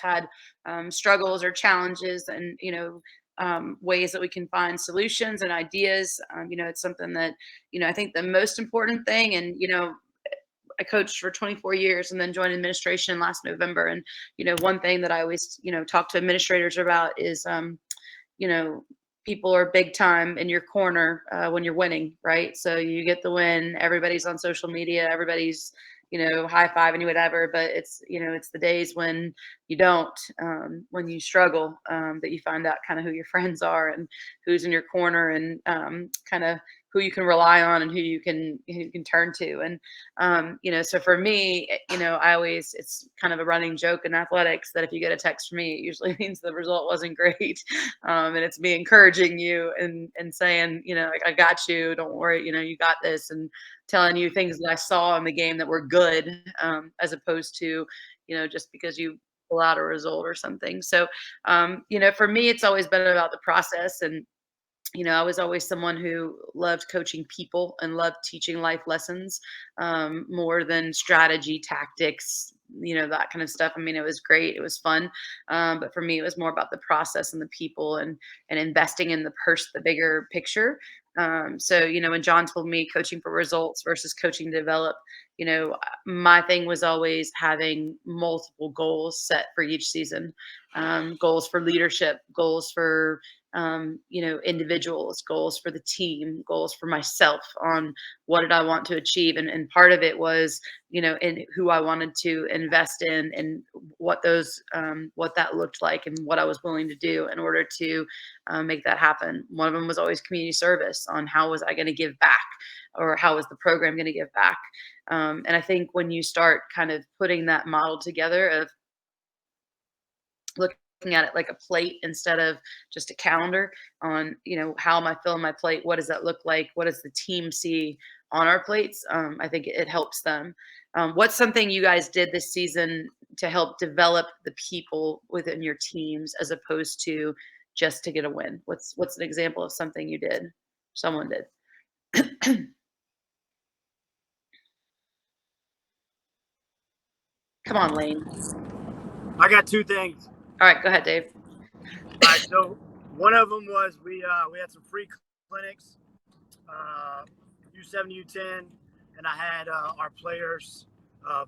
had struggles or challenges, and ways that we can find solutions and ideas. It's something that I think the most important thing. And I coached for 24 years and then joined administration last November. And one thing that I always talk to administrators about is you know, people are big time in your corner when you're winning, right? So you get the win, everybody's on social media, everybody's, high fiving you, whatever. But it's the days when you don't, when you struggle, that you find out kind of who your friends are and who's in your corner, and kind of who you can rely on and who you can turn to. And so for me, I always, it's kind of a running joke in athletics that if you get a text from me, it usually means the result wasn't great. And it's me encouraging you and saying, like, I got you, don't worry, you got this, and telling you things that I saw in the game that were good, as opposed to, just because you pull out a result or something. So, for me, it's always been about the process. And I was always someone who loved coaching people and loved teaching life lessons, more than strategy, tactics, that kind of stuff. I mean, it was great, it was fun, but for me, it was more about the process and the people, and investing in the bigger picture. So when John told me coaching for results versus coaching to develop, my thing was always having multiple goals set for each season, goals for leadership, goals for individuals, goals for the team, goals for myself on what did I want to achieve. And part of it was, in who I wanted to invest in, and what that looked like, and what I was willing to do in order to make that happen. One of them was always community service, on how was I going to give back, or how was the program going to give back. And I think when you start kind of putting that model together of looking at it like a plate instead of just a calendar, on how am I filling my plate, what does that look like, what does the team see on our plates, I think it helps them. What's something you guys did this season to help develop the people within your teams, as opposed to just to get a win? What's an example of something you did, someone did? Come on, Lane. I got two things. All right, go ahead, Dave. All right, so one of them was we had some free clinics, uh, U7, U10, and I had our players uh,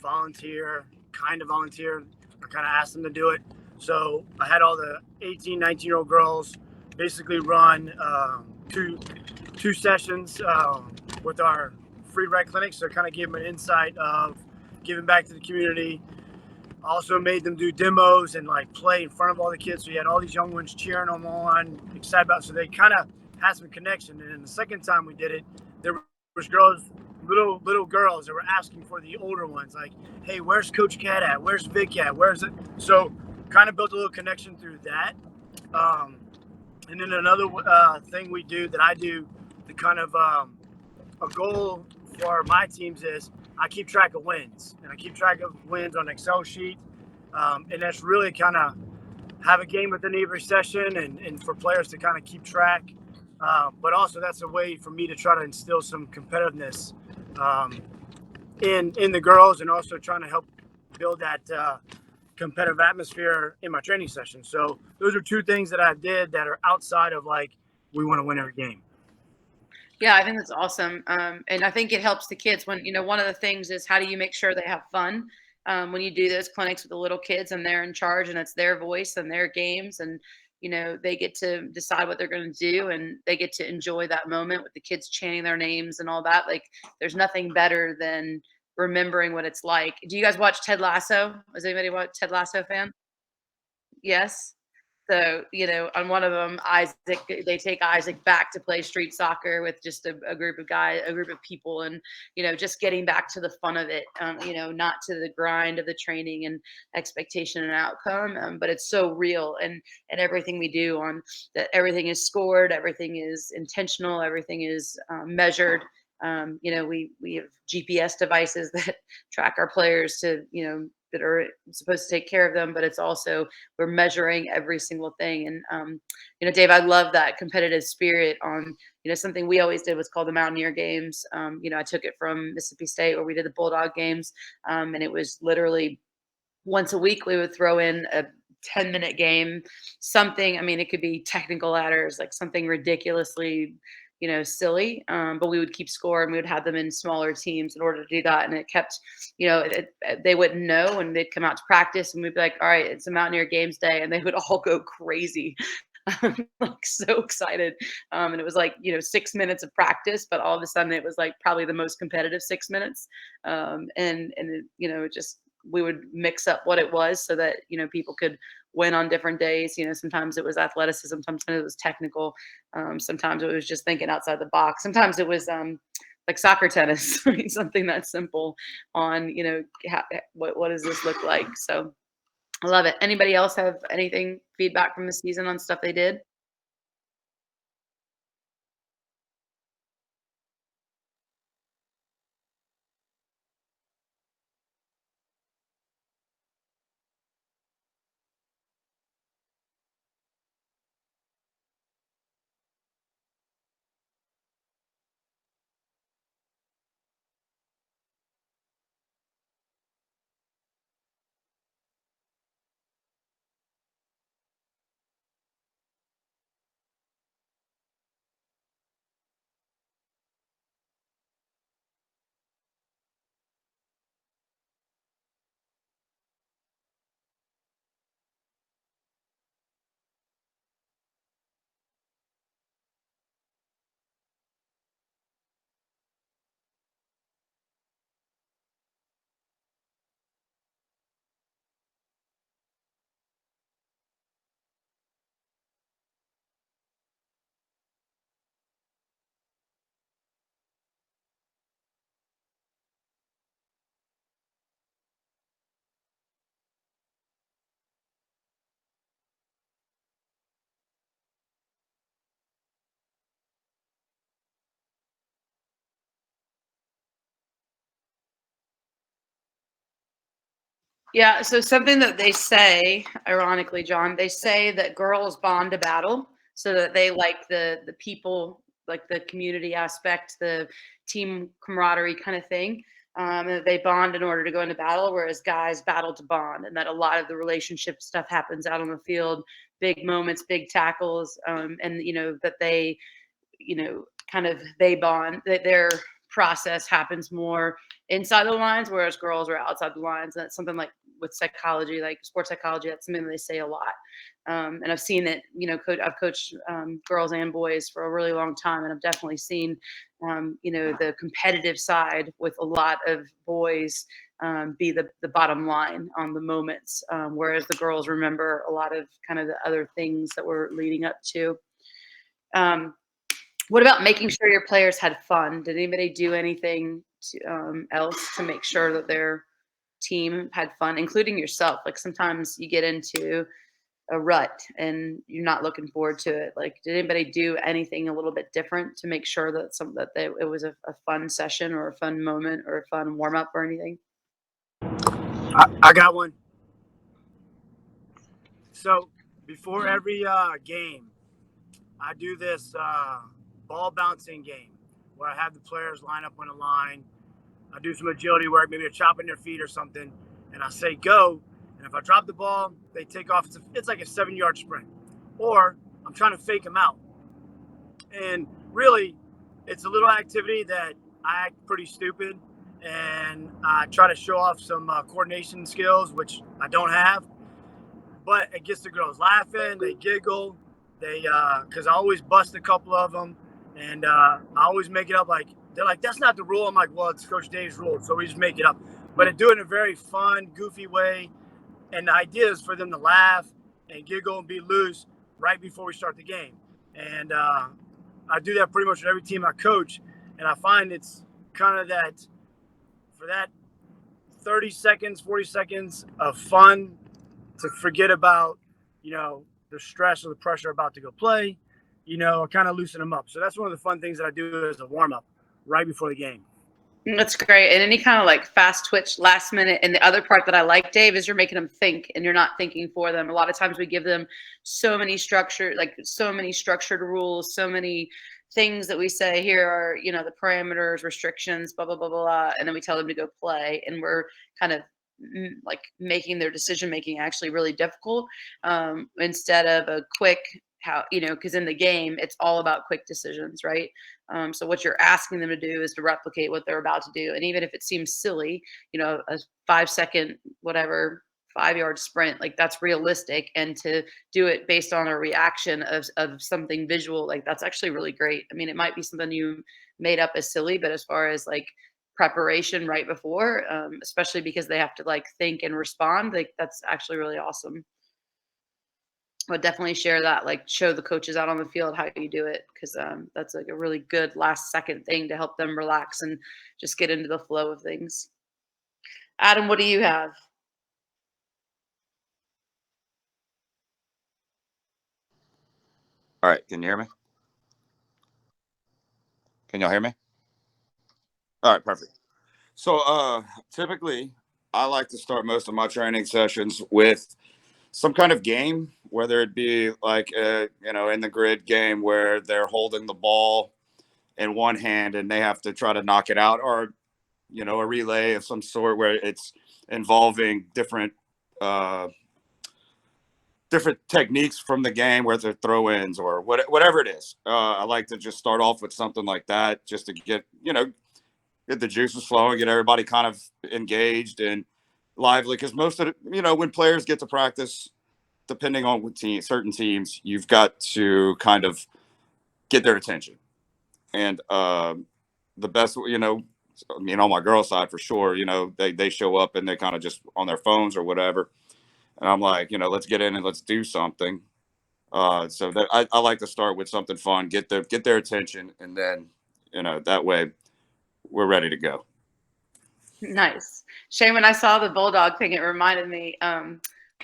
volunteer. I kind of asked them to do it. So I had all the 18, 19-year-old girls basically run two sessions with our free rec clinics. So kind of give them an insight of giving back to the community. Also made them do demos and like play in front of all the kids. So you had all these young ones cheering them on, excited about it. So they kind of had some connection. And then the second time we did it, there was girls, little girls that were asking for the older ones, like, hey, where's Coach Cat at? Where's Vic at? Where's it? So kind of built a little connection through that. Um, and then another thing we do that I do to kind of a goal for my teams is I keep track of wins, and I keep track of wins on an Excel sheet. And that's really kind of have a game within every session, and for players to kind of keep track. But also that's a way for me to try to instill some competitiveness um, in the girls, and also trying to help build that competitive atmosphere in my training session. So those are two things that I did that are outside of like we want to win every game. Yeah, I think that's awesome. And I think it helps the kids when, one of the things is, how do you make sure they have fun when you do those clinics with the little kids, and they're in charge, and it's their voice and their games, and, they get to decide what they're going to do, and they get to enjoy that moment with the kids chanting their names and all that. Like, there's nothing better than remembering what it's like. Do you guys watch Ted Lasso? Is anybody watch Ted Lasso fan? Yes. So, on one of them, Isaac, they take Isaac back to play street soccer with just a group of guys, a group of people, and just getting back to the fun of it. Not to the grind of the training and expectation and outcome, but it's so real, and everything we do on that, everything is scored, everything is intentional, everything is measured. We have GPS devices that track our players to that are supposed to take care of them, but it's also, we're measuring every single thing. And Dave, I love that competitive spirit on, something we always did was called the Mountaineer games. I took it from Mississippi State, where we did the Bulldog games, and it was literally once a week we would throw in a 10-minute game, something. I mean, it could be technical ladders, like something ridiculously, silly, but we would keep score and we would have them in smaller teams in order to do that. And it kept, they wouldn't know, and they'd come out to practice and we'd be like, all right, it's a Mountaineer Games Day, and they would all go crazy. Like so excited. And it was like, 6 minutes of practice, but all of a sudden it was like probably the most competitive 6 minutes. And it just, we would mix up what it was so that, people could win on different days. Sometimes it was athleticism, sometimes it was technical. Sometimes it was just thinking outside the box. Sometimes it was, like soccer tennis, something that simple on, what does this look like? So I love it. Anybody else have anything feedback from the season on stuff they did? Yeah, so something that they say, ironically, John, they say that girls bond to battle so that they like the people, like the community aspect, the team camaraderie kind of thing. And that they bond in order to go into battle, whereas guys battle to bond, and that a lot of the relationship stuff happens out on the field, big moments, big tackles, and that they kind of they bond, that their process happens more inside the lines, whereas girls are outside the lines. And that's something like with psychology, like sports psychology, that's something that they say a lot. And I've seen it, I've coached girls and boys for a really long time. And I've definitely seen, the competitive side with a lot of boys be the bottom line on the moments, whereas the girls remember a lot of kind of the other things that were leading up to. Um, what about making sure your players had fun? Did anybody do anything else to make sure that their team had fun, including yourself? Like sometimes you get into a rut and you're not looking forward to it. Like, did anybody do anything a little bit different to make sure that it was a fun session or a fun moment or a fun warm up or anything? I got one. So before every game, I do this ball bouncing game where I have the players line up on a line. I do some agility work, maybe a chopping their feet or something, and I say go. And if I drop the ball, they take off. It's like a 7-yard sprint. Or I'm trying to fake them out. And really, it's a little activity that I act pretty stupid, and I try to show off some coordination skills, which I don't have. But it gets the girls laughing. They giggle. They because I always bust a couple of them, and I always make it up. Like they're like, "That's not the rule." I'm like, "Well, it's Coach Dave's rule, so we just make it up." But I do it in a very fun, goofy way, and the idea is for them to laugh and giggle and be loose right before we start the game. And I do that pretty much with every team I coach, and I find it's kind of that for that 30 seconds, 40 seconds of fun to forget about, the stress or the pressure about to go play, kind of loosen them up. So that's one of the fun things that I do as a warm up right before the game. That's great. And any kind of like fast twitch last minute. And the other part that I like, Dave, is you're making them think and you're not thinking for them. A lot of times we give them so many structured rules, so many things that we say here are, the parameters, restrictions, blah, blah, blah, blah, blah. And then we tell them to go play. And we're kind of like making their decision making actually really difficult, instead of a quick how because in the game it's all about quick decisions, right? So what you're asking them to do is to replicate what they're about to do, and even if it seems silly, a 5 second whatever 5 yard sprint, like that's realistic, and to do it based on a reaction of something visual, like that's actually really great. I mean, it might be something you made up as silly, but as far as like preparation right before, especially because they have to like think and respond, like that's actually really awesome. Would definitely share that, like show the coaches out on the field how you do it, because that's like a really good last second thing to help them relax and just get into the flow of things. Adam, what do you have? All right, can you hear me? Can y'all hear me? All right, perfect. So, typically, I like to start most of my training sessions with some kind of game, whether it be like in the grid game where they're holding the ball in one hand and they have to try to knock it out, or a relay of some sort where it's involving uh, different techniques from the game, whether throw-ins or whatever it is. I like to just start off with something like that, just to get the juices flowing, get everybody kind of engaged and lively. Because most of when players get to practice, depending on what certain teams, you've got to kind of get their attention. And the best, on my girl side for sure, they show up and they kind of just on their phones or whatever. And I'm like, let's get in and let's do something. So that I like to start with something fun, get their attention, and then that way we're ready to go. Nice. Shane, when I saw the bulldog thing, it reminded me,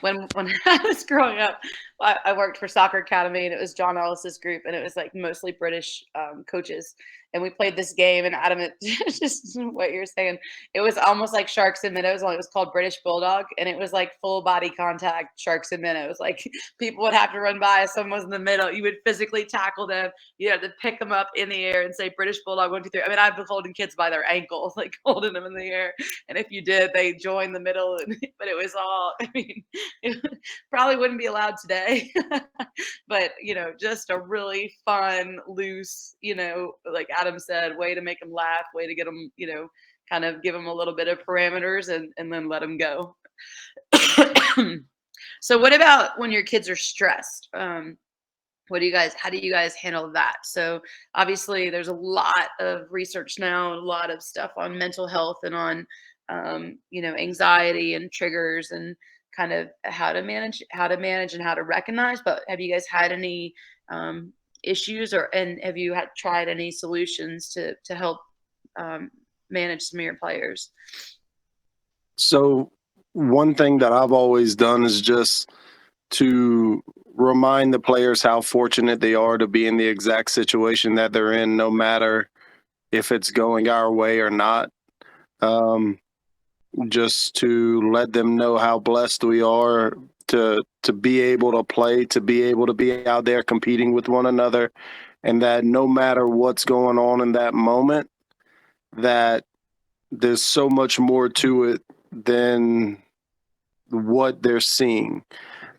when I was growing up, I worked for Soccer Academy, and it was John Ellis's group, and it was like mostly British coaches. And we played this game, and Adam, it just what you're saying. It was almost like Sharks and Minnows, only it was called British Bulldog, and it was like full body contact Sharks and Minnows. Like people would have to run by if someone was in the middle. You would physically tackle them. You had to pick them up in the air and say British Bulldog 1, 2, 3. I mean, I've been holding kids by their ankles, like holding them in the air. And if you did, they joined the middle. But it was all, I mean, it probably wouldn't be allowed today. But just a really fun, loose, like Adam said, way to make them laugh, way to get them, kind of give them a little bit of parameters, and then let them go. So what about when your kids are stressed? How do you guys handle that? So obviously there's a lot of research now, a lot of stuff on mental health and on anxiety and triggers, and kind of how to manage and how to recognize. But have you guys had any issues, and have you tried any solutions to help manage some of your players? So one thing that I've always done is just to remind the players how fortunate they are to be in the exact situation that they're in, no matter if it's going our way or not. Just to let them know how blessed we are to be able to play, to be able to be out there competing with one another, and that no matter what's going on in that moment, that there's so much more to it than what they're seeing,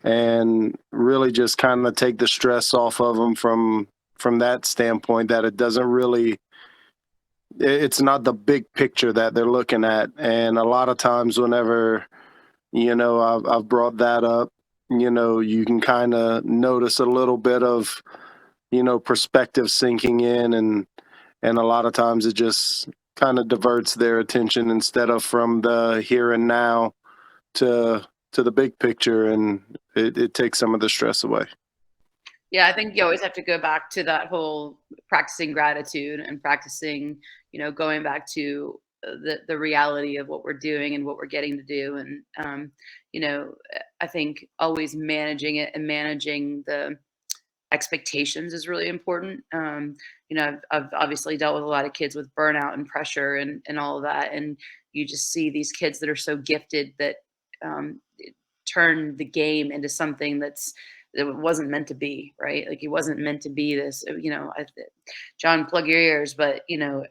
and really just kind of take the stress off of them from that standpoint, that it's not the big picture that they're looking at. And a lot of times whenever I've brought that up, you can kind of notice a little bit of perspective sinking in, and a lot of times it just kind of diverts their attention instead of from the here and now to the big picture, and it takes some of the stress away. Yeah, I think you always have to go back to that whole practicing gratitude and practicing, going back to the reality of what we're doing and what we're getting to do. And, I think always managing it and managing the expectations is really important. I've obviously dealt with a lot of kids with burnout and pressure and all of that. And you just see these kids that are so gifted that, turn the game into something that wasn't meant to be, right? Like it wasn't meant to be this, John, plug your ears, but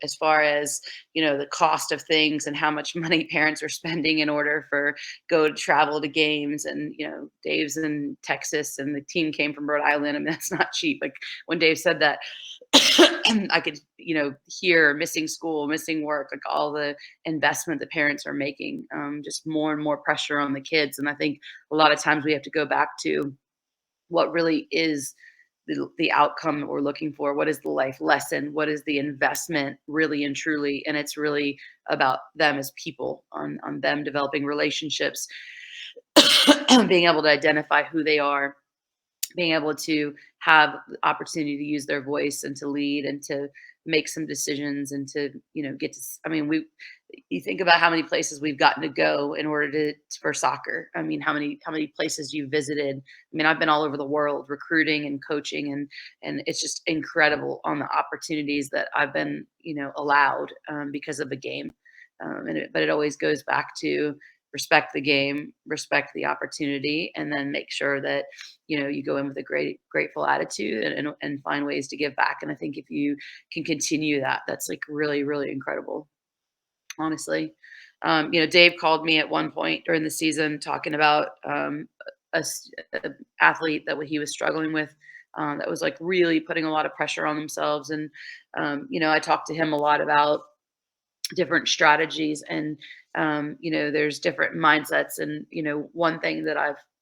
as far as, the cost of things and how much money parents are spending in order for go to travel to games, and, Dave's in Texas and the team came from Rhode Island. I mean, that's not cheap. Like when Dave said that, I could, hear missing school, missing work, like all the investment the parents are making, just more and more pressure on the kids. And I think a lot of times we have to go back to what really is the outcome that we're looking for. What is the life lesson? What is the investment really and truly? And it's really about them as people, on them developing relationships, being able to identify who they are, being able to have the opportunity to use their voice and to lead and to make some decisions and to, get to, I mean, you think about how many places we've gotten to go in order for soccer. I mean, how many places you visited. I mean, I've been all over the world recruiting and coaching, and it's just incredible on the opportunities that I've been, allowed, because of the game. But it always goes back to respect the game, respect the opportunity, and then make sure that, you go in with a grateful attitude, and find ways to give back. And I think if you can continue that, that's like really, really incredible, honestly. Dave called me at one point during the season talking about, a athlete that he was struggling with, that was like really putting a lot of pressure on themselves. And, I talked to him a lot about different strategies, and, there's different mindsets. And, one thing that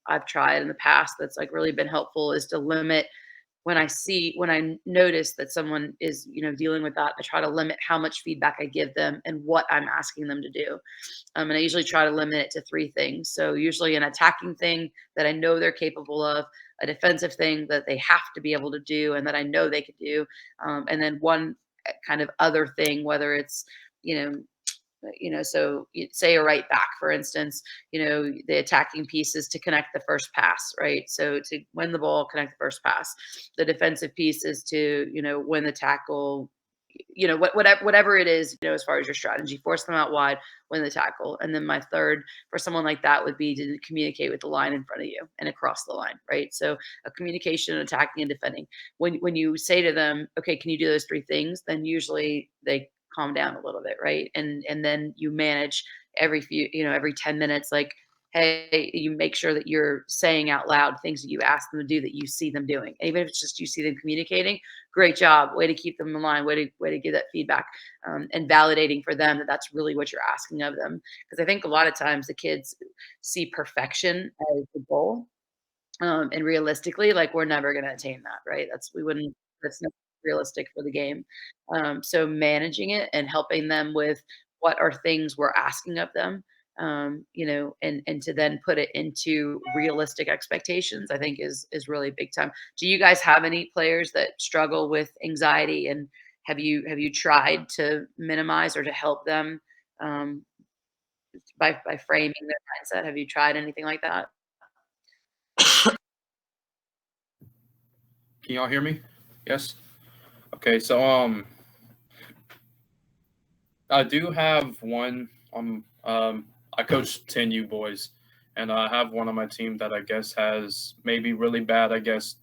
I've tried in the past that's like really been helpful is to limit, when I notice that someone is, dealing with that, I try to limit how much feedback I give them and what I'm asking them to do. And I usually try to limit it to three things. So usually an attacking thing that I know they're capable of, a defensive thing that they have to be able to do and that I know they could do, and then one kind of other thing, whether it's, you know, so say a right back, for instance, the attacking piece is to connect the first pass, right? So to win the ball, connect the first pass. The defensive piece is to, win the tackle, whatever it is, as far as your strategy, force them out wide, win the tackle. And then my third for someone like that would be to communicate with the line in front of you and across the line, right? So a communication, attacking and defending. When you say to them, okay, can you do those three things? Then usually they calm down a little bit, right? And then you manage every 10 minutes, like, hey, you make sure that you're saying out loud things that you ask them to do that you see them doing. Even if it's just you see them communicating, great job, way to keep them in line, way to give that feedback, and validating for them that that's really what you're asking of them. Because I think a lot of times the kids see perfection as the goal, and realistically, like, we're never going to attain that, right? That's not realistic for the game. So managing it and helping them with what are things we're asking of them, and to then put it into realistic expectations, I think is really big time. Do you guys have any players that struggle with anxiety, and have you tried to minimize or to help them, um, by framing their mindset? Have you tried anything like that? Can y'all hear me? Yes. Okay, so I do have one. I coach 10U boys, and I have one on my team that I guess has maybe really bad. I guess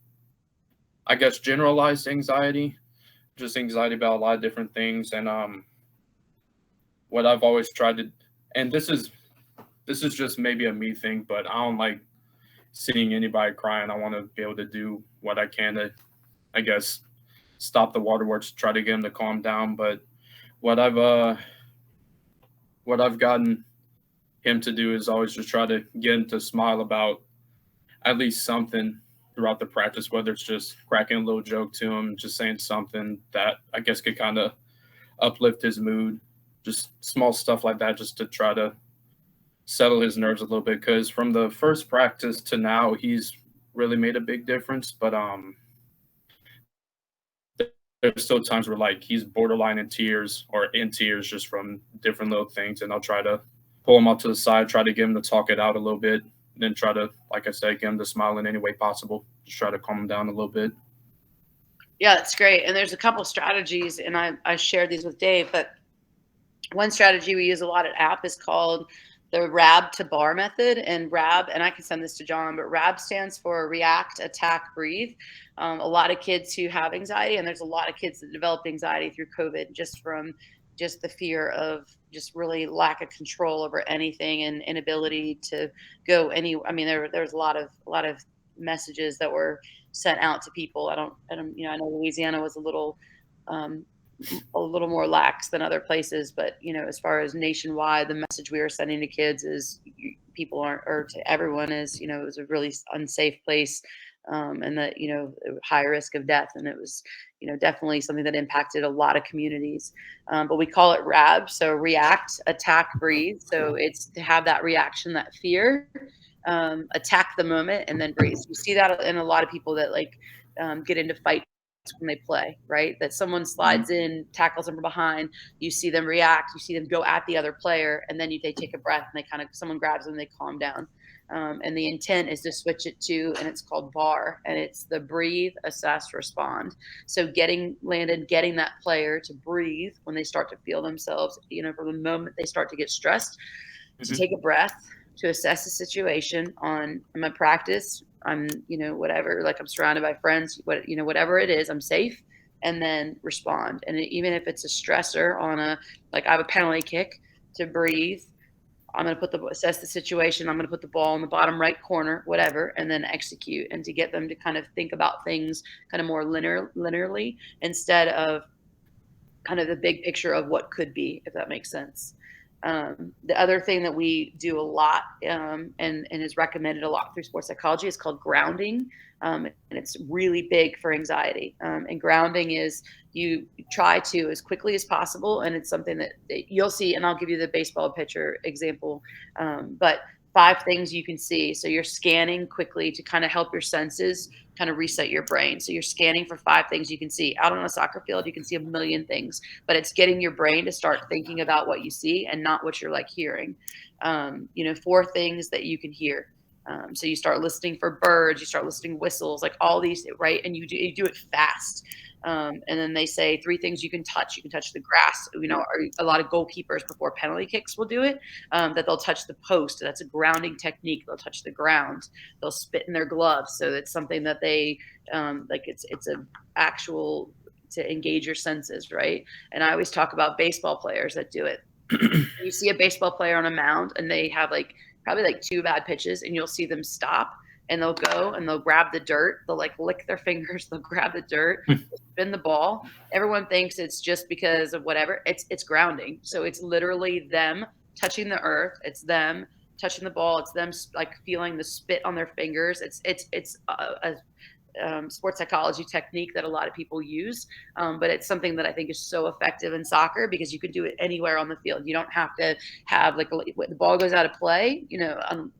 generalized anxiety, just anxiety about a lot of different things. And what I've always tried to, and this is just maybe a me thing, but I don't like seeing anybody crying. I want to be able to do what I can to, I guess, stop the waterworks, try to get him to calm down. But what I've gotten him to do is always just try to get him to smile about at least something throughout the practice, whether it's just cracking a little joke to him, just saying something that I guess could kind of uplift his mood, just small stuff like that, just to try to settle his nerves a little bit. Because from the first practice to now, he's really made a big difference. But there's still times where like he's borderline in tears just from different little things, and I'll try to pull him out to the side, try to get him to talk it out a little bit, then try to, like I said, get him to smile in any way possible. Just try to calm him down a little bit. Yeah, that's great. And there's a couple strategies, and I shared these with Dave, but one strategy we use a lot at App is called the RAB to bar method. And RAB, and I can send this to John, but RAB stands for react, attack, breathe. A lot of kids who have anxiety, and there's a lot of kids that developed anxiety through COVID just from just the fear of just really lack of control over anything and inability to go any. I mean, there's a lot of messages that were sent out to people. I don't, I know Louisiana was um, a little more lax than other places, but as far as nationwide, the message we were sending to kids is people aren't, or to everyone is, it was a really unsafe place, and that high risk of death, and it was definitely something that impacted a lot of communities. But we call it RAB, so react, attack, breathe. So it's to have that reaction, that fear, attack the moment, and then breathe. You see that in a lot of people that get into fights when they play, right? That someone slides in, tackles them from behind, you see them react, you see them go at the other player, and then they take a breath and someone grabs them and they calm down. And the intent is to switch it to, and it's called BAR, and it's the breathe, assess, respond. So getting that player to breathe when they start to feel themselves, from the moment they start to get stressed, to take a breath, to assess the situation on, I'm at practice, I'm, whatever, like I'm surrounded by friends, whatever it is, I'm safe, and then respond. And even if it's a stressor on like I have a penalty kick, to breathe, I'm going to assess the situation. I'm going to put the ball in the bottom right corner, whatever, and then execute, and to get them to kind of think about things kind of more linearly instead of kind of the big picture of what could be, if that makes sense. The other thing that we do a lot, and is recommended a lot through sports psychology, is called grounding. And it's really big for anxiety. And grounding is you try to, as quickly as possible, and it's something that you'll see, and I'll give you the baseball pitcher example, but 5 things you can see. So you're scanning quickly to kind of help your senses kind of reset your brain. So you're scanning for 5 things you can see. Out on a soccer field, you can see a million things, but it's getting your brain to start thinking about what you see and not what you're hearing. 4 things that you can hear. So you start listening for birds, you start listening whistles, like all these, right? And you do it fast. And then they say 3 things you can touch. You can touch the grass. A lot of goalkeepers before penalty kicks will do it, that they'll touch the post. That's a grounding technique. They'll touch the ground. They'll spit in their gloves. So it's something that they, it's an actual, to engage your senses, right? And I always talk about baseball players that do it. You see a baseball player on a mound and they have probably 2 bad pitches, and you'll see them stop and they'll go and they'll grab the dirt. They'll lick their fingers. They'll grab the dirt, spin the ball. Everyone thinks it's just because of whatever. It's grounding. So it's literally them touching the earth. It's them touching the ball. It's them feeling the spit on their fingers. It's a sports psychology technique that a lot of people use, but it's something that I think is so effective in soccer because you can do it anywhere on the field. You don't have to have the ball goes out of play,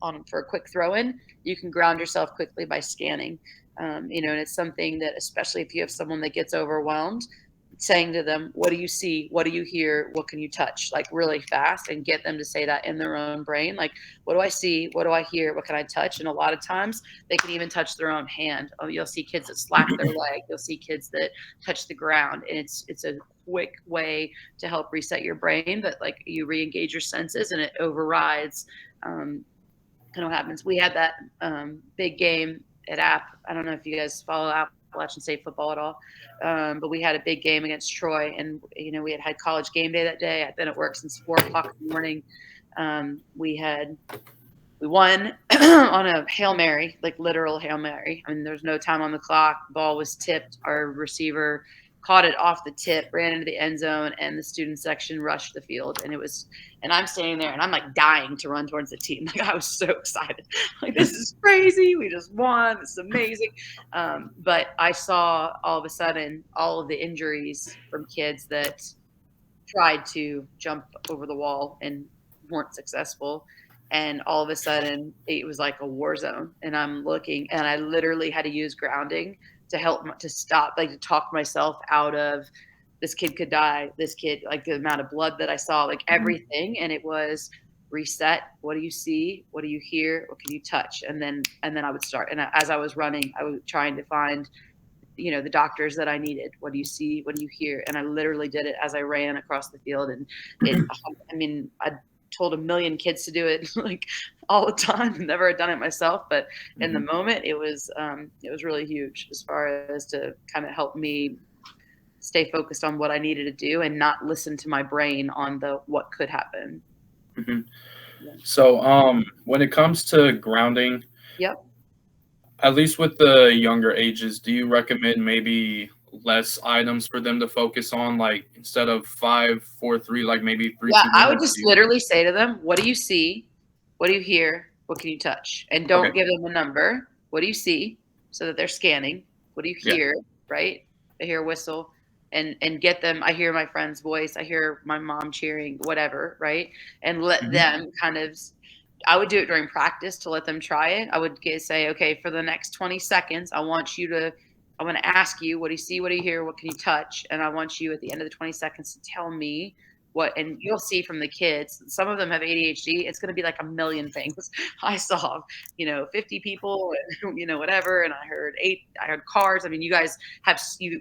on for a quick throw in. You can ground yourself quickly by scanning, and it's something that, especially if you have someone that gets overwhelmed, saying to them, what do you see? What do you hear? What can you touch? Really fast, and get them to say that in their own brain. What do I see? What do I hear? What can I touch? And a lot of times they can even touch their own hand. You'll see kids that slap their leg. You'll see kids that touch the ground. And it's a quick way to help reset your brain, but you re-engage your senses and it overrides kind of what happens. We had that big game at App. I don't know if you guys follow Appalachian State football at all, but we had a big game against Troy, and we had college game day that day. I've been at work since 4 o'clock in the morning. We won on a Hail Mary, literal Hail Mary. I mean, there's no time on the clock. Ball was tipped. Our receiver caught it off the tip, ran into the end zone, and the student section rushed the field. And I'm standing there and I'm dying to run towards the team. I was so excited. This is crazy. We just won. This is amazing. But I saw all of a sudden all of the injuries from kids that tried to jump over the wall and weren't successful. And all of a sudden it was like a war zone. And I'm looking, and I literally had to use grounding to help to stop, to talk myself out of, this kid could die. This kid, the amount of blood that I saw, everything. And it was reset. What do you see? What do you hear? What can you touch? And then I would start. And as I was running, I was trying to find, the doctors that I needed. What do you see? What do you hear? And I literally did it as I ran across the field. And told a million kids to do it like all the time. Never had done it myself, but in the moment it was really huge as far as to kind of help me stay focused on what I needed to do and not listen to my brain on the what could happen. Mhm. Yeah. So, when it comes to grounding, Yep. at least with the younger ages, do you recommend maybe less items for them to focus on, like instead of 5, 4, 3, like maybe 3, Yeah, 2, I would 1? just literally say to them, "What do you see? What do you hear? What can you touch?" And don't Okay. give them a number. What do you see? So that they're scanning. What do you Yeah. hear? Right? They hear a whistle, and get them. I hear my friend's voice. I hear my mom cheering. Whatever. Right? And let them kind of. I would do it during practice to let them try it. I would say, okay, for the next 20 seconds, I want to ask you, what do you see? What do you hear? What can you touch? And I want you at the end of the 20 seconds to tell me what, and you'll see from the kids, some of them have ADHD. It's going to be like a million things. I saw, 50 people and, whatever. And I heard cars. I mean, you guys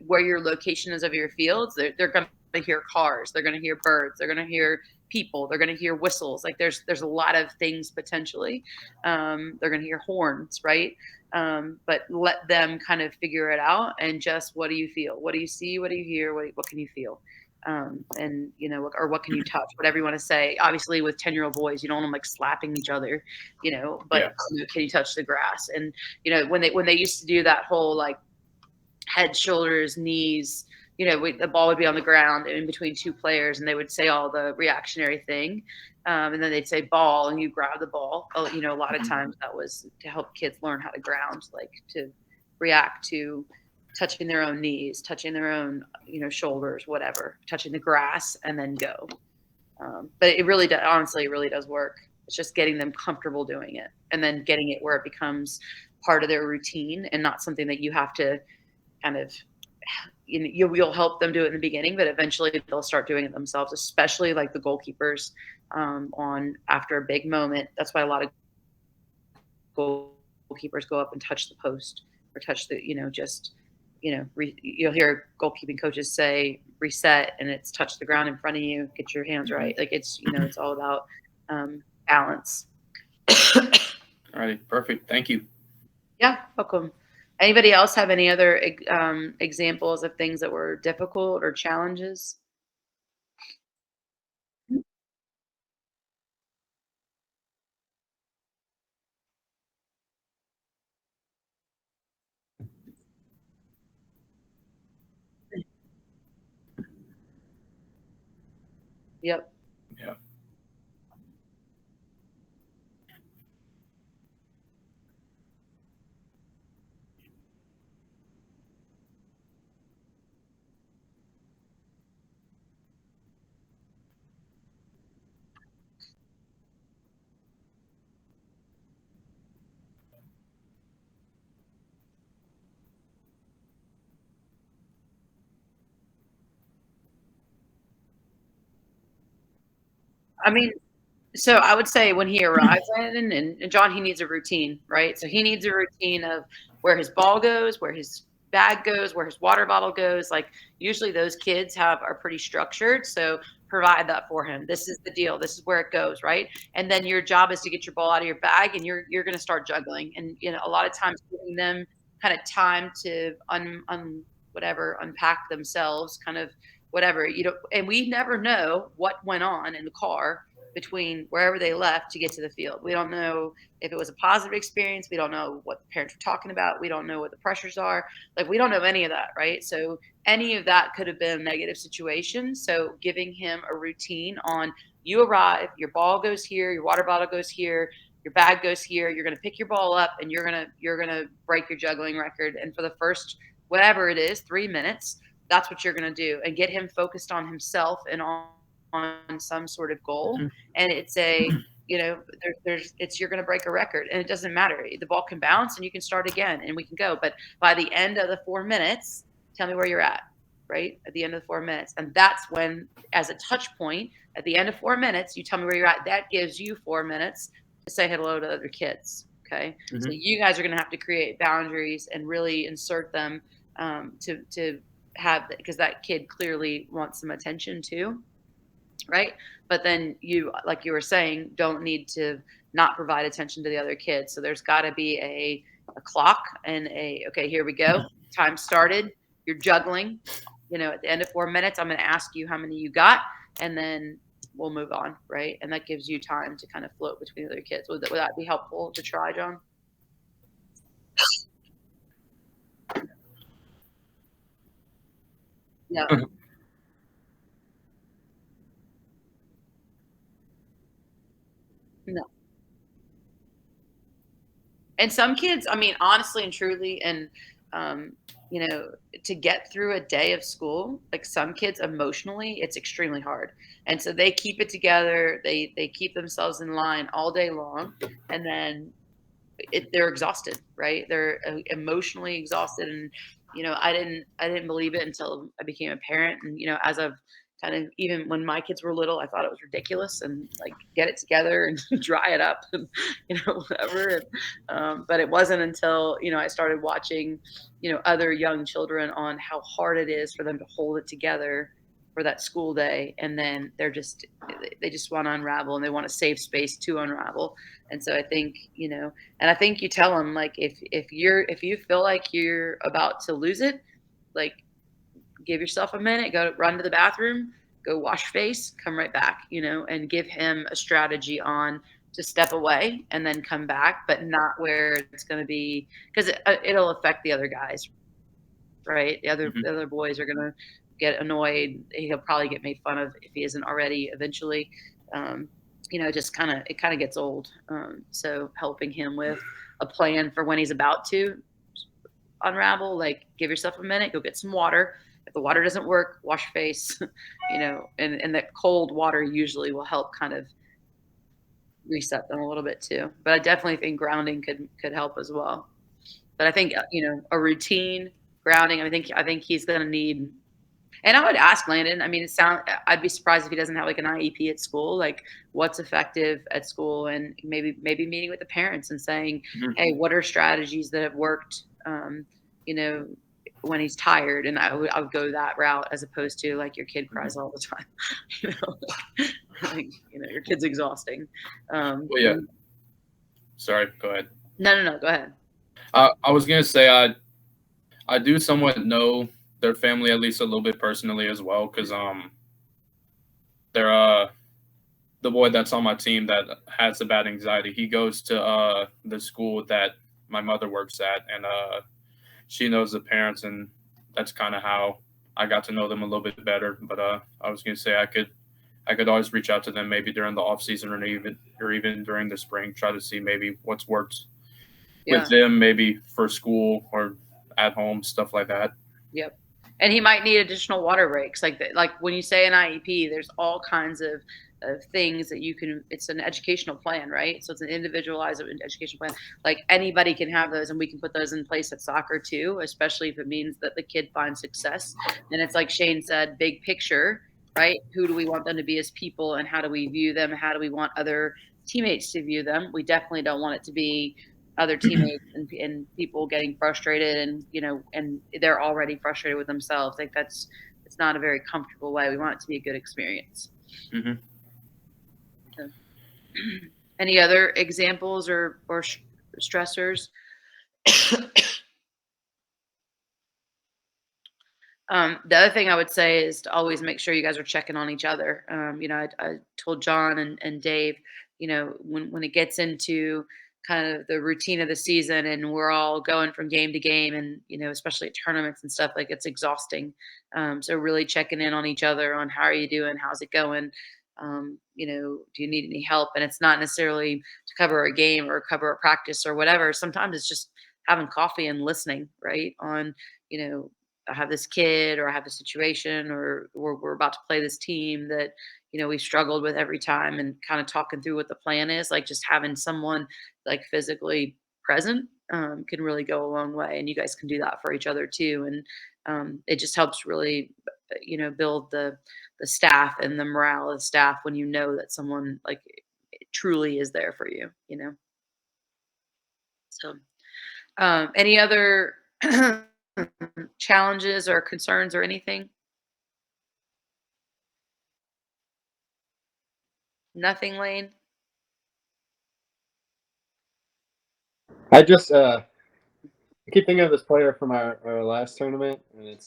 where your location is of your fields, they're going to hear cars. They're going to hear birds. They're going to hear people. They're going to hear whistles. Like there's a lot of things potentially. They're going to hear horns, right? But let them kind of figure it out, and just, what do you feel? What do you see? What do you hear? What can you feel? And or what can you touch? Whatever you want to say. Obviously, with 10-year-old boys, you don't want them like slapping each other, but Yeah. can you touch the grass? And when they used to do that whole like head, shoulders, knees, the ball would be on the ground in between two players, and they would say all the reactionary thing. And then they'd say ball, and you grab the ball. A lot of times that was to help kids learn how to ground, like to react to touching their own knees, touching their own, shoulders, whatever, touching the grass, and then go. But it really does, honestly, it really does work. It's just getting them comfortable doing it, and then getting it where it becomes part of their routine and not something that you have to kind of, you'll help them do it in the beginning, but eventually they'll start doing it themselves, especially like the goalkeepers on after a big moment. That's why a lot of goalkeepers go up and touch the post or touch the, you'll hear goalkeeping coaches say reset, and it's touch the ground in front of you, get your hands right. Like it's, it's all about balance. All right. Perfect. Thank you. Yeah, welcome. Anybody else have any other examples of things that were difficult or challenges? Yep. Yeah. I mean, so I would say when he arrives in, and John, he needs a routine, right? So he needs a routine of where his ball goes, where his bag goes, where his water bottle goes. Like usually those kids are pretty structured. So provide that for him. This is the deal. This is where it goes, right? And then your job is to get your ball out of your bag, and you're going to start juggling. And a lot of times giving them kind of time to unpack themselves, kind of whatever, and we never know what went on in the car between wherever they left to get to the field. We don't know if it was a positive experience. We don't know what the parents were talking about. We don't know what the pressures are. Like we don't know any of that, right? So any of that could have been a negative situation. So giving him a routine on, you arrive, your ball goes here, your water bottle goes here, your bag goes here, you're going to pick your ball up, and you're going to break your juggling record. And for the first, whatever it is, 3 minutes, that's what you're going to do, and get him focused on himself and on some sort of goal. And it's you're going to break a record, and it doesn't matter. The ball can bounce and you can start again and we can go. But by the end of the 4 minutes, tell me where you're at, right? At the end of the 4 minutes. And that's when, as a touch point, at the end of 4 minutes, you tell me where you're at. That gives you 4 minutes to say hello to other kids. Okay. So you guys are going to have to create boundaries and really insert them to have, because that kid clearly wants some attention too. right? But then you, like you were saying, don't need to not provide attention to the other kids. So there's got to be a clock and okay, here we go. Time started. You're juggling. At the end of 4 minutes, I'm going to ask you how many you got, and then we'll move on, right? And that gives you time to kind of float between the other kids. Would that be helpful to try, John? Yeah. No. And some kids, I mean, honestly and truly, and um, to get through a day of school, like some kids emotionally, it's extremely hard. And so they keep it together. They keep themselves in line all day long, and then they're exhausted, right? They're emotionally exhausted, and I didn't believe it until I became a parent, and as I've kind of, even when my kids were little, I thought it was ridiculous and like get it together and dry it up and whatever. But it wasn't until I started watching other young children on how hard it is for them to hold it together for that school day, and then they just want to unravel, and they want a safe space to unravel. And so I think and I think you tell them, like, if you feel like you're about to lose it, like, give yourself a minute, go run to the bathroom, go wash face, come right back, and give him a strategy on to step away and then come back, but not where it's going to be, because it'll affect the other guys, right? Mhm. The other boys are gonna get annoyed. He'll probably get made fun of if he isn't already eventually. Um, just it kind of gets old. So helping him with a plan for when he's about to unravel, like give yourself a minute, go get some water. If the water doesn't work, wash your face. And that cold water usually will help kind of reset them a little bit too. But I definitely think grounding could help as well. But I think a routine grounding. I think he's going to need. And I would ask Landon. I mean, I'd be surprised if he doesn't have like an IEP at school. Like, what's effective at school, and maybe meeting with the parents and saying, Mhm. hey, what are strategies that have worked? You know, when he's tired, and I would go that route as opposed to like your kid cries all the time. you know, like, your kid's exhausting. Well, yeah. Sorry, go ahead. No, go ahead. I was gonna say I do somewhat know their family at least a little bit personally as well, because they're the boy that's on my team that has the bad anxiety. He goes to the school that my mother works at, and she knows the parents, and that's kind of how I got to know them a little bit better. But I was gonna say I could always reach out to them maybe during the off season, or even during the spring, try to see maybe what's worked Yeah. with them, maybe for school or at home, stuff like that. Yep. And he might need additional water breaks. Like when you say an IEP, there's all kinds of things that you can. It's an educational plan, right? So it's an individualized educational plan. Like anybody can have those, and we can put those in place at soccer too, especially if it means that the kid finds success. And it's like Shane said, big picture, right? Who do we want them to be as people, and how do we view them? How do we want other teammates to view them? We definitely don't want it to be other teammates and people getting frustrated, and and they're already frustrated with themselves. Like it's not a very comfortable way. We want it to be a good experience. Hmm. So, any other examples or stressors? The other thing I would say is to always make sure you guys are checking on each other. I told John and Dave, when it gets into kind of the routine of the season and we're all going from game to game, and especially at tournaments and stuff, like it's exhausting. So really checking in on each other on how are you doing, how's it going, do you need any help? And it's not necessarily to cover a game or cover a practice or whatever. Sometimes it's just having coffee and listening, right? On you know I have this kid, or I have a situation, or we're about to play this team that we've struggled with every time, and kind of talking through what the plan is. Like just having someone like physically present can really go a long way, and you guys can do that for each other too. And it just helps really, build the staff and the morale of the staff when you know that someone like truly is there for you. So any other challenges or concerns or anything? Nothing, Lane? I just I keep thinking of this player from our last tournament, and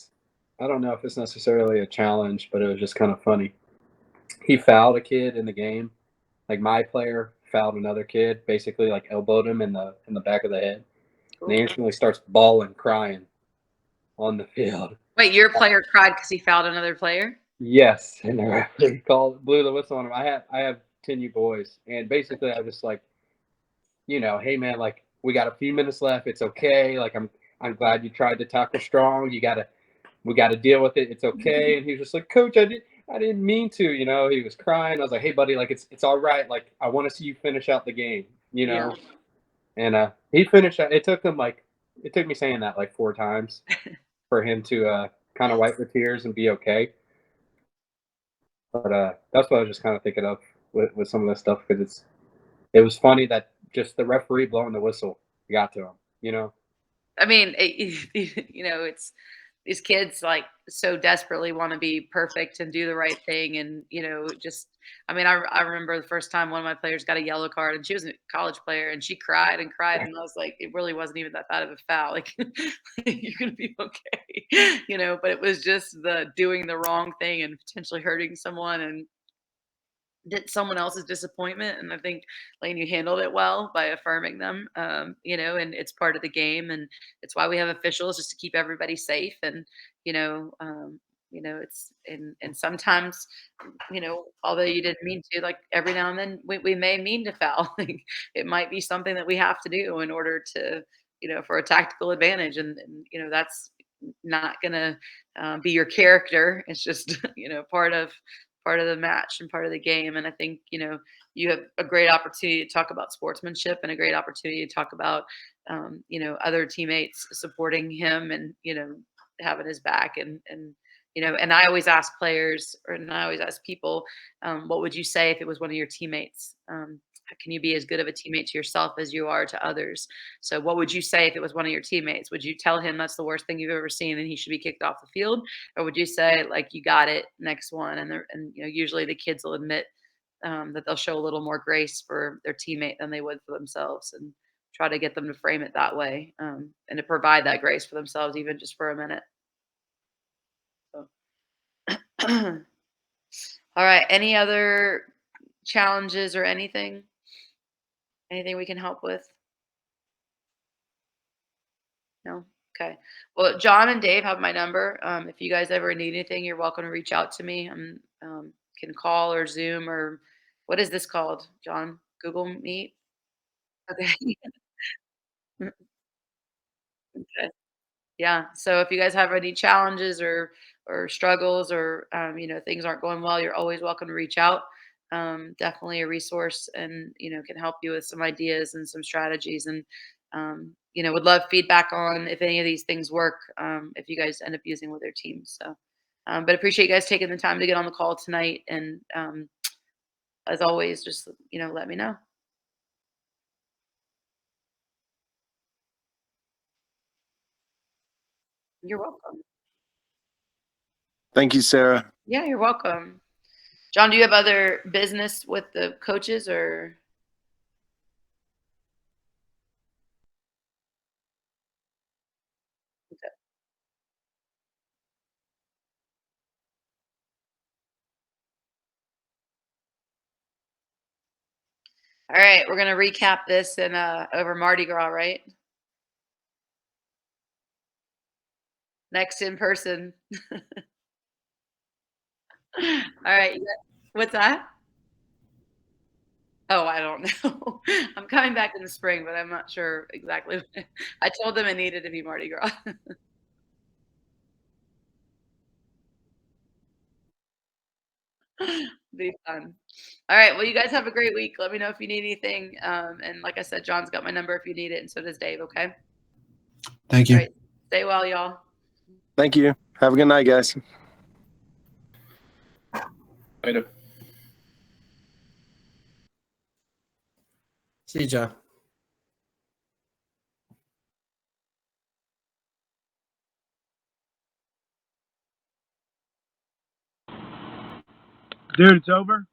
I don't know if it's necessarily a challenge, but it was just kind of funny. He fouled a kid in the game. Like my player fouled another kid, basically like elbowed him in the back of the head. And he instantly starts bawling, crying on the field. Wait, your player cried because he fouled another player? Yes, and the referee blew the whistle on him. I have 10 boys, and basically I was just like, hey man, like we got a few minutes left. It's okay. Like I'm glad you tried to tackle strong. We gotta deal with it. It's okay. And he was just like, Coach, I didn't mean to. He was crying. I was like, hey buddy, like it's all right. Like I want to see you finish out the game. Yeah. And he finished. It took me saying that like 4 times for him to kind of wipe the tears and be okay. But that's what I was just kind of thinking of with some of this stuff, because it was funny that just the referee blowing the whistle got to him. I mean, it's these kids like so desperately want to be perfect and do the right thing. And, I mean, I remember the first time one of my players got a yellow card, and she was a college player, and she cried and cried. And I was like, it really wasn't even that bad of a foul. Like, you're going to be okay, but it was just the doing the wrong thing and potentially hurting someone. And someone else's disappointment. And I think, Lane, you handled it well by affirming them, and it's part of the game. And it's why we have officials, just to keep everybody safe. And, it's, and sometimes, although you didn't mean to, like every now and then we may mean to foul. Like, it might be something that we have to do in order to, for a tactical advantage. And that's not going to be your character. It's just, part of the match and part of the game. And I think, you have a great opportunity to talk about sportsmanship and a great opportunity to talk about, other teammates supporting him and, having his back. And I always ask players, and I always ask people, what would you say if it was one of your teammates? Can you be as good of a teammate to yourself as you are to others? So what would you say if it was one of your teammates? Would you tell him that's the worst thing you've ever seen and he should be kicked off the field? Or would you say, like, you got it, next one? And usually the kids will admit that they'll show a little more grace for their teammate than they would for themselves, and try to get them to frame it that way, and to provide that grace for themselves, even just for a minute. So. All right. Any other challenges or anything? Anything we can help with? No? Okay. Well, John and Dave have my number. If you guys ever need anything, you're welcome to reach out to me. Can call or Zoom, or what is this called, John? Google Meet? Okay. Okay. Yeah. So if you guys have any challenges or struggles, or things aren't going well, you're always welcome to reach out. Definitely a resource, and can help you with some ideas and some strategies. And would love feedback on if any of these things work, if you guys end up using with your teams. So, but appreciate you guys taking the time to get on the call tonight. And as always, just let me know. You're welcome. Thank you, Sarah. Yeah, you're welcome. John, do you have other business with the coaches, or? Okay. All right, we're gonna recap this in over Mardi Gras, right? Next in person. All right. What's that? Oh, I don't know. I'm coming back in the spring, but I'm not sure exactly. I told them it needed to be Mardi Gras. Be fun. All right. Well, you guys have a great week. Let me know if you need anything. And like I said, John's got my number if you need it, and so does Dave. Okay. Thank All you. right. Stay well, y'all. Thank you. Have a good night, guys. Later. See you, John. Dude, it's over.